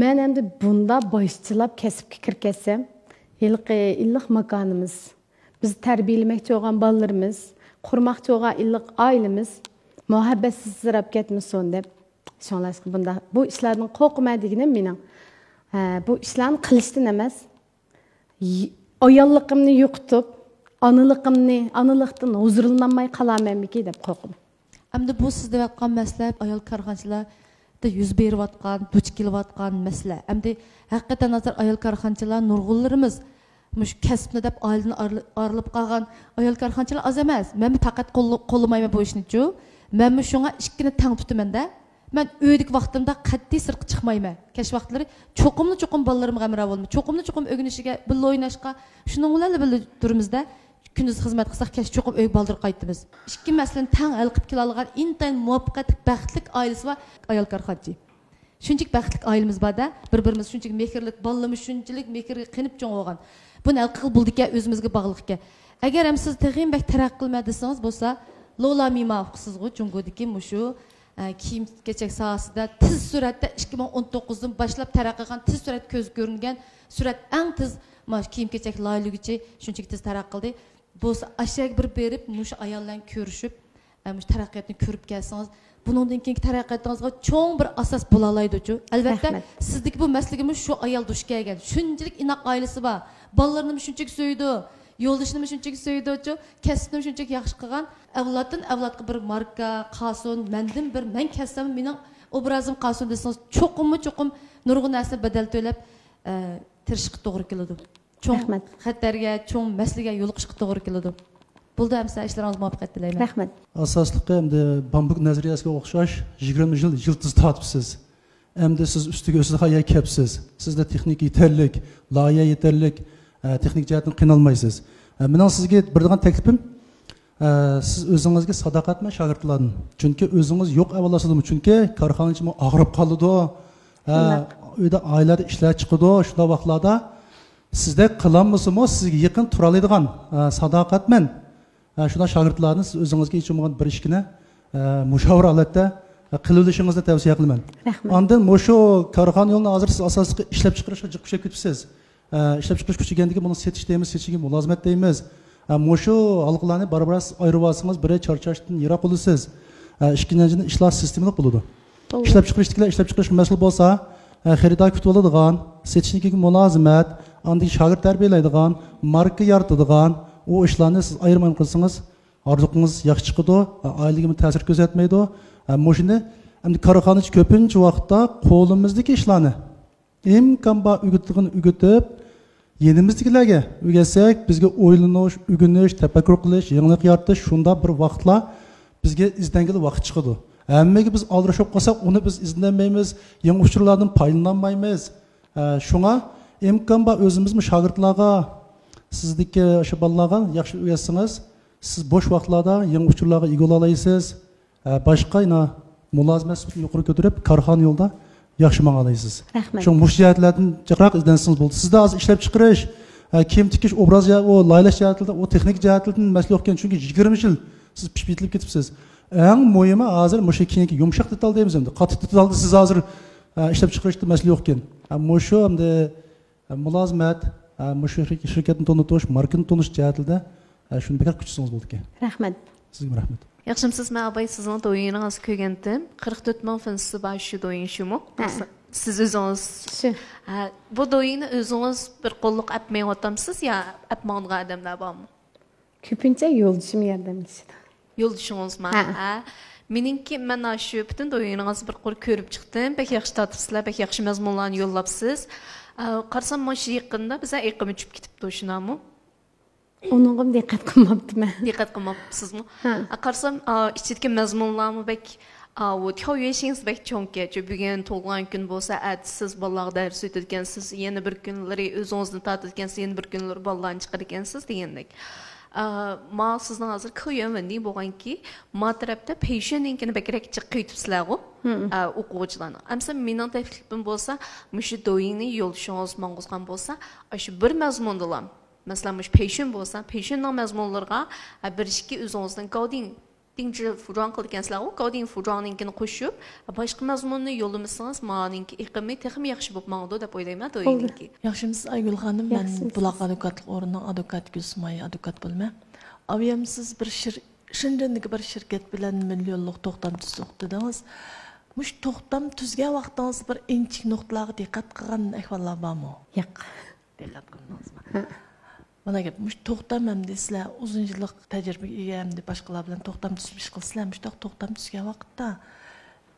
men endi bunda boshchilab kasbga kirib ketsam, illiq makonimiz, biz tarbiyalamoqchi bo'lgan bolalarimiz, qurmoqchi bo'lgan illiq oilamiz muhabbatsiz zirab ketmasin deb shunlashqa bunda bu ishlarning qo'rqmaydigini mening bu ishlarni qilishdan emas, ayolligimni yo'qotib, onaliqdan huzurlanmay qolamanmiki deb qo'rqaman. Endi bu siz deyotgan masala ayol korxonchilar yüz beriyotgan, duch kelayotgan masala. Endi haqiqatan nazar ayol korxonchilar nurg'unlarimiz mush kasbni deb oiladan ayrılib qolgan ayol korxonchilar az emas. Men faqat qo'llamayman bu ishni-chu. Men shunga ikkini tang tutaman-da. Men uydagi vaqtimda qat'iy sirtqa chiqmayman. Kech vaqtlari cho'qimli bolalarim g'amra bo'lmaydi. Cho'qimli o'g'nishiga, birga o'ynashga, shuning bilan birga turimizda kunduz xizmat qilsak, kech cho'qib uy baldir qaytamiz. Ikki masalani tang hal qilib kela olgan intayin muvaffaqiyatli, baxtli oilasi va ayol korxonchi. Shunchalik baxtli oilamiz borda, bir-birimiz shunchalik mehrlik, bolalarimiz shunchalik mehrga qinib cho'ng bo'lgan. Buni hal qilib bo'ldik-a, o'zimizga bog'liqga. Agar ham siz teg'in bak taraqqiy qilmadisangiz bo'lsa, Lola Mimavqsizg'u Jungodagi mushu kiyim kechak sohasida tez suratda 2019 dan boshlab taraqqiy qilgan, tez surat ko'z ko'ringan, surat eng tez kiyim kechak loyiligicha shunchalik tez taraqqiy qildi. Bo'lsa aşağı bir berib mush ayollarni ko'rishib, mush taraqqiyotni ko'rib kelsangiz, buningdan keyingi taraqqiyotingizga cho'ng bir asos bo'la oladi-ku. Albatta, sizdagi bu maslagimiz shu ayol dush kelgan. Shunchalik inoq oilasi bor. Bolalarini shunchalik so'ydi, yo'ldishini shunchalik so'ydi-ku, kasbini shunchalik yaxshi qilgan. Avloddan avlodga bir marka, qason, mendan bir men kasbim, mening obrazim qason desangiz, cho'qim nurg'un narsa badal to'lab tirishqi to'g'ri keladi. Çoğun xətlərə, çoğun məsləyə yoluqışqı doğru keladi. Bulda hamsa işləriniz muvaffaqiyat dilayman. Rəhmət. Asaslıqı həm də bambuk nəzəriyyəsinə oxşaş 20 yıl yıldız tatibsiz. Həm də siz üstü gözünüzə xaya kəpsiz. Sizdə texnik yeterlik, layihə yeterlik, texnik cəhətdən qınalmaysınız. Mənim sizə bir dağın təklifim, siz özünüzə sadaqatmə şagirdlərin. Çünki özünüz yox əvvəlasıdır. Çünki karxanıcı ağrıb qalıdı. Uyda ailədə işlər çıxıdı, şunda vaxtlarda sizde kılanmısınız, sizge yakın turalaydigan sadaqatmen şuna şagirdlarınız siz özünüzge hiç olmagan bir işkine müşavir aletde kılılışınızda tavsiye kılman. Andın şu karxan yolunu hazır siz asaslı işlep çıkarışa çıkıp şey kütüpsiz. İşlep çıkarış küçügendeki bunu setiş deyimiz, seçigi mulazimet deyimiz. Şu halklarını barbaras ayrıvasınız, bire çarçaştın yırak olursunuz. İşkincinin işler sistemini buludu. İşlep çıkarış mesul bolsa, xaridor kutib oladigan, seçishnikka mulozimat, andagi shogird tarbiyalaydigan, marka yaratadigan o ishlarni siz ayirmay qilsangiz, orzuqingiz yaxshi chiqadi, oilaga ta'sir ko'rsatmaydi. Moshini endi korxonachi ko'pincha vaqtda qo'limizdagi ishlarni imkon bor o'gitib, yenimizdagilarga o'rgatsak, bizga o'ylanish, o'rganish, tafakkur qilish, yangilik yaratish shunda bir vaqtlar bizga izlangili vaqt chiqadi. Hammaga biz aldirashib qolsak, uni biz izlanmaymiz, yangi uchurlardan foydalanmaymiz. Shunga imkon bor o'zimiz shogirdlarga, sizdagi o'sha bolalarga yaxshi o'rgatsangiz, siz bo'sh vaqtlarda yangi uchurlarga ega bo'la olasiz. Boshqa mulozimat sifatini yuqori ko'tarib, korxona yo'lda yaxshi manga olasiz. Shu mushjihatlardan jiqroq izlansangiz bo'ldi. Sizda hozir ishlab chiqarish, kiyim tikish, obraz o laylash jihatlarida, o texnik jihatlardan mas'ul yo'qkan, chunki 20 yil siz pishpitilib ketibsiz. Eng muhimi hozir mushu keyingi yumshoq detal deymiz endi. Qattiq detalda siz hozir ishlab chiqarishda mas'ul yo'qkan. Mushu endi mulozimat, mushu shirkatni tanitish, markani tonish jihatida shuni bekor kuchsangiz bo'ldi ekan. Rahmat. Sizga rahmat. Yaxshimsiz, men abay sizning to'yiningizni ko'rgandim. 44 ming finsi bor shu to'yin shumi? Siz o'zingiz shu. Bu to'yini o'zingiz bir qo'lliq apmayapmisiz yo apmoqgan odamlar bormi? Ko'pincha yo'ldishim yordamlashadi. Yo'ldishingizmi? Meningki mana shu butun to'yiningizni bir qo'l ko'rib chiqdim. Bek yaxshi tartibsizlar, bek yaxshi mazmunlarni yo'llabsiz. Qarasam, mana yaqinda bizlar iqim uchib ketibdi shunami? Onunğa diqqət qılmabdım mən. Diqqət qılmabsızmı? Qarasam, içidəki məzmunlarmı bək O tövyeşiniz bek çoğunki. Bugün toğlan gün bolsa siz balağa ders ötedkensiz, yeni bir günleri özünüzden tatlıkensiz, yeni bir günleri balağın çıkarkensiz diyendek. Ma sizden hazır kıyıvendi boğan ki ma tarafta peşininkini bekerek çıkıytıpsılar o okuğucularına. Amsa menin teklifim bolsa müşü doyini yol şans manguzgan bolsa aşı bir mezmundulam. Mesela müş peşin bolsa peşinden mezmunlarga bir işki özünüzden kavdin Dinci fudran kıldıkensizler o kavdin fudranınkini koşup başka mezmununu yolumuşsanız ma'ninki iqimi texmi yaxşı bop mağdu dep oylayman doyinki. Yaxşımız Aygül Hanım, ben bulaq advokatlık oruna advokat Gülsümay advokat bulma. Aviyam siz bir Şinjan'daki bir şirket bilen milyonluk toxtam tüzdük dediniz. Muş toxtam tüzgen vaqtınız bir inçik noktalara dikkat qilgan ahvallar barmı? Yo'q. Dikkat qildingizmi? Bana gap, muş toxtam hem de sizler uzun yıllık tecrübe hem de başkalar bilen toxtam tüzmüş qilsizlar, muş toxtam tüzgen vaqtda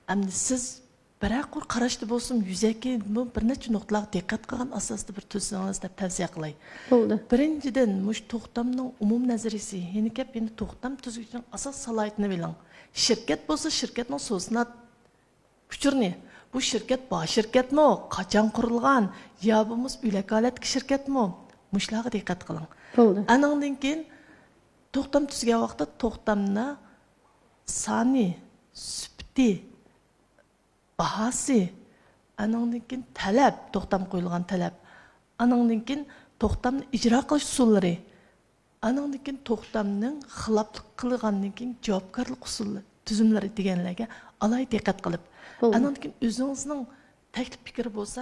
hem de siz biroq qarashda bo'lsin yuzaki bir necha nuqtalarga diqqat qilgan asosda bir tuzsangiz deb tavsiya qilay. Bo'ldi. Birinchidan, mush to'xtamning umum nazariyasi, ya'ni gap endi to'xtam tuzishning asos salohiyatini biling. Shirkat bo'lsa, shirkatning so'znat uchurni. Bu shirkat bosh shirkatmi, qachon qurilgan, yo bo'lmas uylakolatki shirkatmi? Mushlarga diqqat qiling. Bo'ldi. Anandan keyin to'xtam tuzgan vaqtda to'xtamni soni, sifati bahası, anandan keyin talab, to'xtam qo'yilgan talab, anandan keyin to'xtamni ijro qilish usullari, anandan keyin to'xtamning xiloflik qilgandan keyin javobgarlik usullari, tuzumlari deganlarga alohida diqqat qilib, anandan keyin o'zingizning taklif fikri bo'lsa,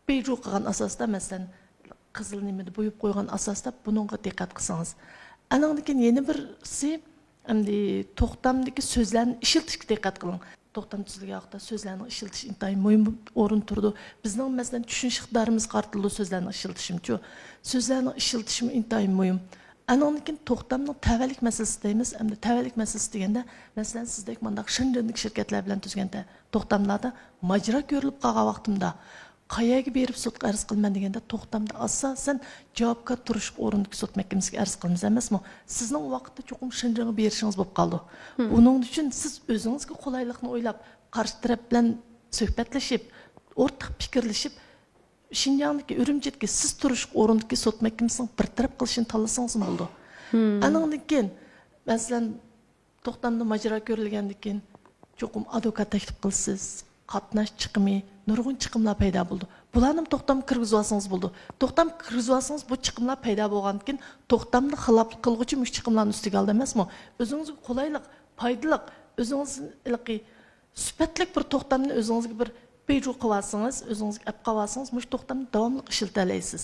beju qilgan asosda, masalan, qizil nimada bo'yib qo'ygan asosda bunga diqqat qilsangiz, anandan keyin yana birsi, endi to'xtamdagi so'zlarni ishlatishga diqqat qiling. To'xtam tuzilgan vaqtda so'zlarni ishiltish intayin muhim o'rin turdi. Bizning masalan tushunish iqtidorimiz qartildi so'zlarni ishiltishimchu. So'zlarni ishiltishim intayin muhim. Anondan keyin to'xtamning tavallik masalasi deymiz. Endi tavallik masalasi deganda, masalan sizdek mandaq Şinjanlik shirkatlar bilan tuzganda to'xtamlarda majra ko'rilib qolgan vaqtimda qayaga berib sudga arz qilman deganda to'xtamda asosan javobgar turish o'rinda sud mahkamasiga arz qilamiz emasmi? Sizning vaqtda cho'qim Şinjanga berishingiz bo'lib qoldi. Uning uchun siz o'zingizga qulaylikni o'ylab, qarshi taraf bilan suhbatlashib, o'rtaq fikrlashib, Şinjandagi Urumchidagi siz turish o'rinda sud mahkamasining bir taraf qilishini tanlasangiz bo'ldi. Aningdan keyin, masalan, to'xtamda majra ko'rilgandan keyin cho'qim advokat taklif qilsiz, qatnash chiqimi nurg'un chiqimlar paydo bo'ldi. Bularni to'xtam kirgizib olsangiz bo'ldi. To'xtam kirgizib olsangiz bu chiqimlar paydo bo'lgandan keyin to'xtamni xiloflik qilguvchi mush chiqimlarni ustiga oldi emasmi? O'zingizga qulaylik, foydali, o'zingizga sifatlik bir to'xtamni o'zingizga bir beju qilib olsangiz, o'zingizga olib qolib olsangiz, mush to'xtamni davomli ishlatalaysiz.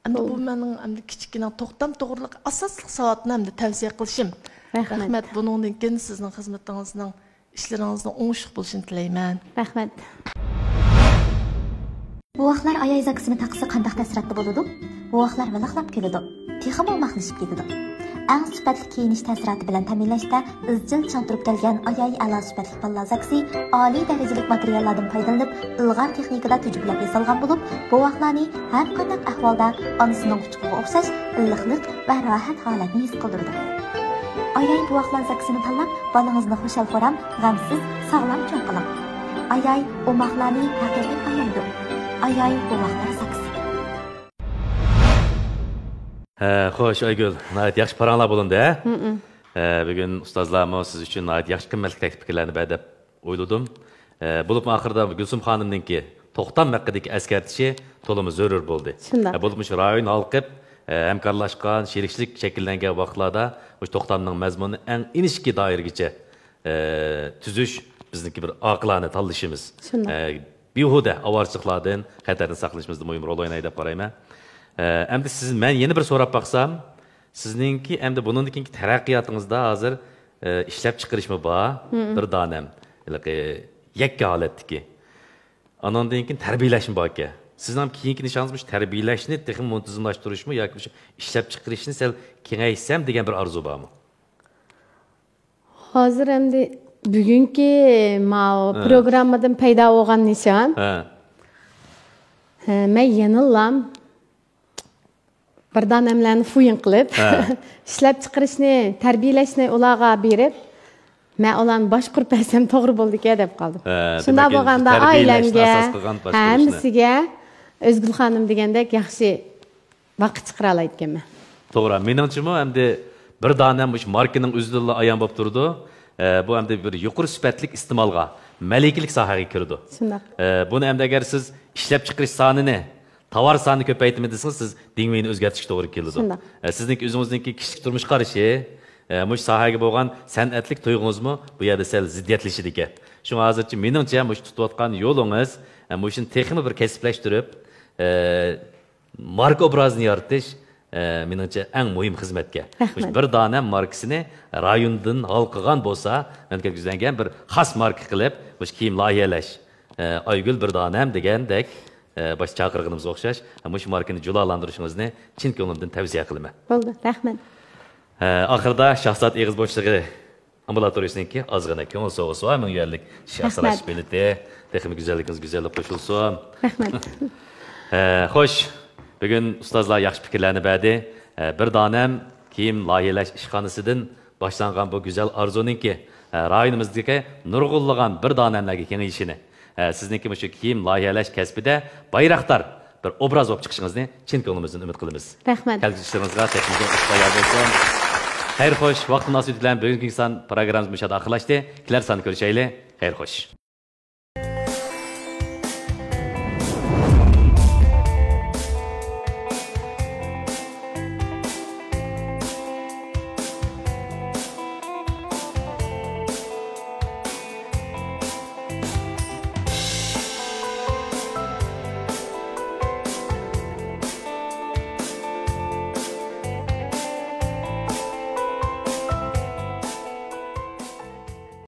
Endi bu mening endi kichkina to'xtam to'g'riliq asosli savatni hamda tavsiya qilishim. Rahmat. Buningdan keyin sizning xizmatingizning ishlaringizning o'ngishli bo'lishini tilayman. Rahmat. Bu vaqtlar ayay zakisini taqisi qandaq ta'siratda bo'ladi? Bu vaqtlar valiqlab keladi. Texmo maxlashib ketadi. Eng sifatli kiyinish ta'sirati bilan ta'minlashda izchil chang turib kelgan ayay a'lo sifatli palla zaksi oliy darajali materiallardan foydalanib, ilg'or texnikada tujublab yasalgan bo'lib, bu vaqtlarni har qanday ahvolda onasining quchog'iga o'xshash illiqlik va rohat holatni his qildirdi. Ayay bu vaqtlar zaksini tanlab, bolangizni xushal-xo'ram, g'amsiz, sog'lom cho'ng qiling. Ayay o'moqlarni haqiqiy ayaydi. Ayay bu vaqtlar zaksi. Xo'sh, Aygul, nəhayət yaxşı paranlar bulundu, bugün ustozlarımı siz üçün nəhayət yaxşı qimmatli təklif fikirlərini bədəb oyladım. Bulub axırda Gülsüm xanımınki to'xtam haqidagi eskartishi to'limi zarur bo'ldi. Bulmuş rayon halqib, hamkorlashgan, sherikchilik shakllangan vaqtlarda o'sha to'xtamning mazmuni eng inishki doiragacha tuzish bizniki bir oqilona tanlashimiz. Behuda avarchiqlardan, xatardan saqlanishimizda muhim rol o'ynaydi deb qarayman. Endi siz men yeni bir so'rab baqsam, sizningki endi bundan keyingi taraqqiyotingizda hozir ishlab chiqarishmi bor? Bir donam, yakka holatdagi. Anondan keyin tarbiyalashmi bor ekan. Sizning keyingi nishoningiz tarbiyalashni texnik muntazamlashtirishmi yoki ishlab chiqarishni sal kengaytsam degan bir orzu bormi? Hozir endi bugungi programmadan paydo bo'lgan nishon. Men yenilam bir donamlarni fuyin qilib, ishlab chiqarishni, tarbiyalashni ularga berib, Men ularni boshqurib bersam to'g'ri bo'ldiki deb qoldim. Shunda demak, bo'lganda tarbiyalashni oilamga, asos qilgan boshqarishni. hammasiga Özgül xonim degandek yaxshi vaqt chiqara olay ekanman. To'g'ri. Meningcha endi bir dona shu markaning o'zida ayon bo'lib turdi. Bu endi bir yuqori sifatli iste'molga, malikalik sohaga kirdi. Shunday. Buni endi agar siz ishlab chiqarish sonini, tovar sonini ko'paytirmaydi desangiz, siz dengmeyni o'zgartirishga to'g'ri keladi. Sizningki o'zingizningki kishilik turmush qarashi, mush sohaga bo'lgan san'atlik tuyg'ungizmi bu yerda sal ziddiyatlashadi ekan. Shunga hozircha meningcha mush tutayotgan yo'lingiz, mushuni texnik bir kasblashtirib, marka obrazini yaratish meningcha eng muhim xizmatga. Bir dona markasini rayondan halqagan bo'lsa, men ko'zlangan bir xos marka qilib, mush kiyim loyihalash. Aygul bir donam degandek baş chaqirganimiz o'xshash, mush markani julalantirishingizni chin ko'nglimdan tavsiya qilaman. Bo'ldi, rahmat. Oxirida Shahzod Eg'iz boshlig'i ambulatoriyasiniki ozgina ko'ngil so'g'isi va minglarlik shaxslash bileti, texnik güzelligingiz güzellik qo'shilsin. Rahmat. Xo'sh, bugun ustozlar yaxshi fikrlarni berdi. Bir donam kiyim loyihalash ishxonasidan boshlangan bu go'zal arzuninki rayonimizdagi nurg'unlagan bir donamlarga kengayishini, sizniki shu kiyim loyihalash kasbida bayroqdor bir obraz bo'lib chiqishingizni chin ko'nglimizdan umid qilamiz. Rahmat. Kelgusilaringizga texnik ustoz bo'lsin. Xayr xo'sh, vaqt munosabati bilan bugungi inson programmamiz mushada oxirlashdi. Kelar soni ko'rishaylik. Xayr xo'sh.